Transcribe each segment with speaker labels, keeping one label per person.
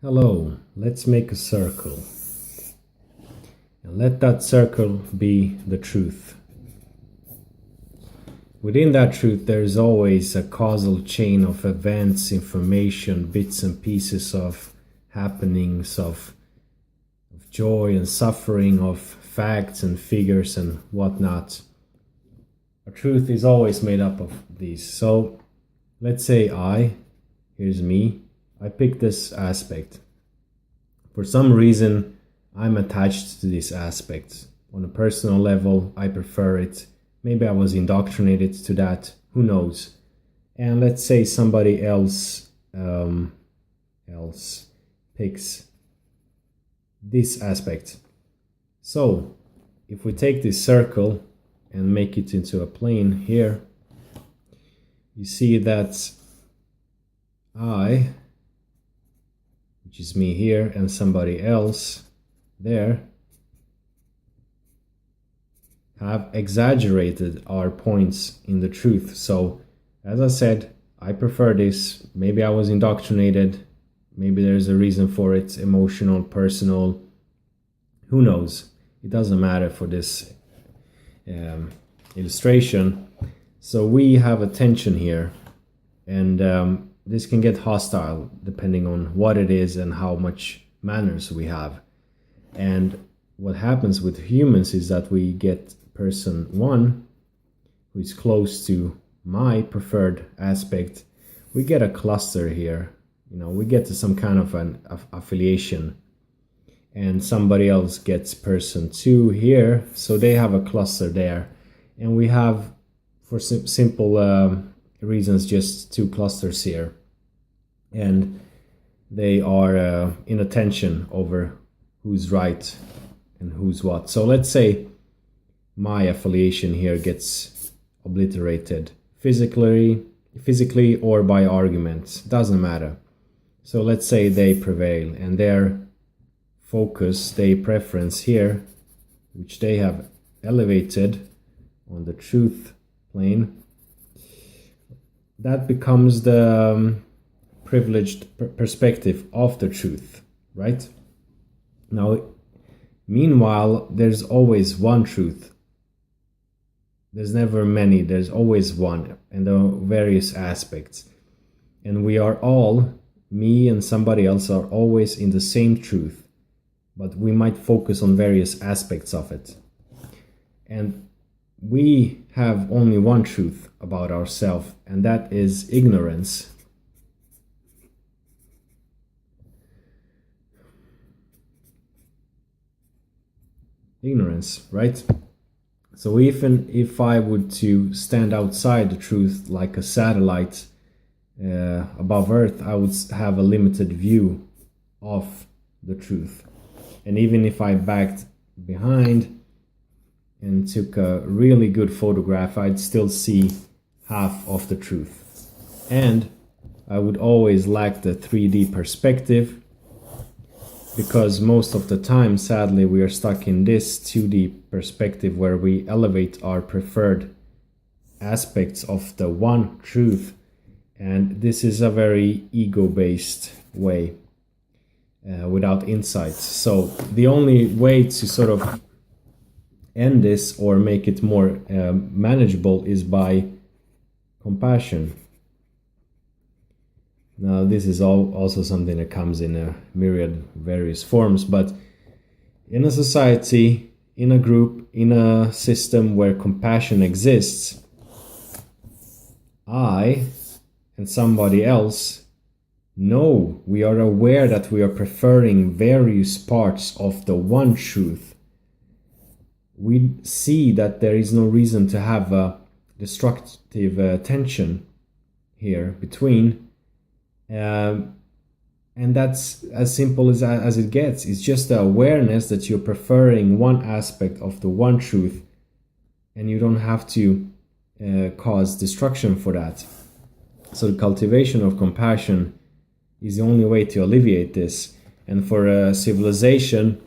Speaker 1: Hello, let's make a circle. And let that circle be the truth. Within that truth, there is always a causal chain of events, information, bits and pieces of happenings, of joy and suffering, of facts and figures and whatnot. A truth is always made up of these. So let's say here's me, I pick this aspect. For some reason, I'm attached to this aspect. On a personal level, I prefer it. Maybe I was indoctrinated to that, who knows. And let's say somebody else picks this aspect. So, if we take this circle and make it into a plane here, you see that I, which is me here, and somebody else there, have exaggerated our points in the truth. So, as I said, I prefer this. Maybe I was indoctrinated. Maybe there's a reason for it, emotional, personal. Who knows? It doesn't matter for this illustration. So we have a tension here, and this can get hostile depending on what it is and how much manners we have. And what happens with humans is that we get person one, who is close to my preferred aspect. We get a cluster here. We get to some kind of an affiliation. And somebody else gets person two here, so they have a cluster there. And we have, for simple reasons, just two clusters here. And they are in a tension over who's right and who's what. So let's say my affiliation here gets obliterated physically or by arguments. Doesn't matter. So let's say they prevail, and their focus, their preference here, which they have elevated on the truth plane, that becomes the privileged perspective of the truth, right? Now, meanwhile, there's always one truth. There's never many, there's always one, and there are various aspects. And we are all, me and somebody else, are always in the same truth, but we might focus on various aspects of it. And we have only one truth about ourselves, and that is ignorance. Ignorance, right? So even if I would to stand outside the truth like a satellite above Earth, I would have a limited view of the truth. And even if I backed behind and took a really good photograph, I'd still see half of the truth. And I would always lack the 3D perspective, because most of the time, sadly, we are stuck in this 2D perspective where we elevate our preferred aspects of the one truth. And this is a very ego-based way, without insights. So the only way to sort of end this or make it more manageable is by compassion. Now, this is also something that comes in a myriad various forms, but in a society, in a group, in a system where compassion exists, I and somebody else know, we are aware that we are preferring various parts of the one truth. We see that there is no reason to have a destructive tension here between. And that's as simple as it gets. It's just the awareness that you're preferring one aspect of the one truth, and you don't have to cause destruction for that. So the cultivation of compassion is the only way to alleviate this. And for a civilization,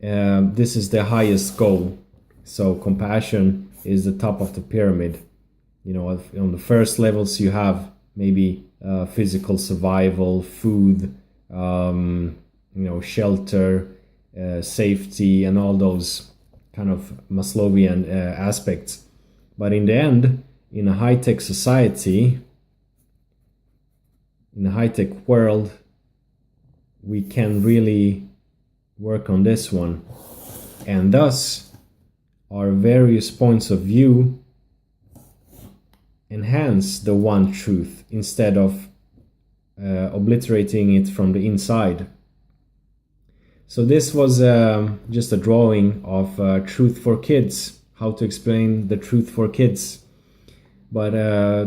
Speaker 1: this is the highest goal. So compassion is the top of the pyramid. On the first levels you have maybe physical survival, food, shelter, safety, and all those kind of Maslowian aspects. But in the end, in a high-tech society, in a high-tech world, we can really work on this one. And thus, our various points of view enhance the one truth instead of obliterating it from the inside. So this was just a drawing of Truth for Kids, how to explain the truth for kids. But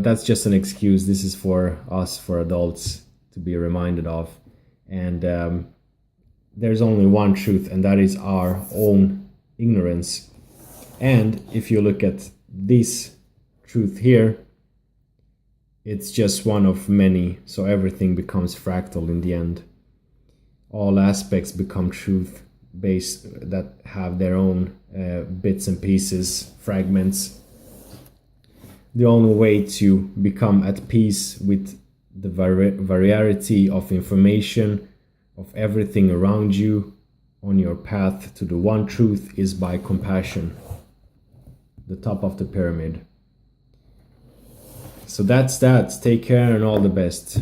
Speaker 1: that's just an excuse. This is for us, for adults, to be reminded of. And there's only one truth, and that is our own ignorance. And if you look at this truth here, it's just one of many, so everything becomes fractal in the end. All aspects become truth based, that have their own bits and pieces, fragments. The only way to become at peace with the variety of information, of everything around you on your path to the one truth, is by compassion, the top of the pyramid. So that's that. Take care and all the best.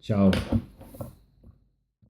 Speaker 1: Ciao.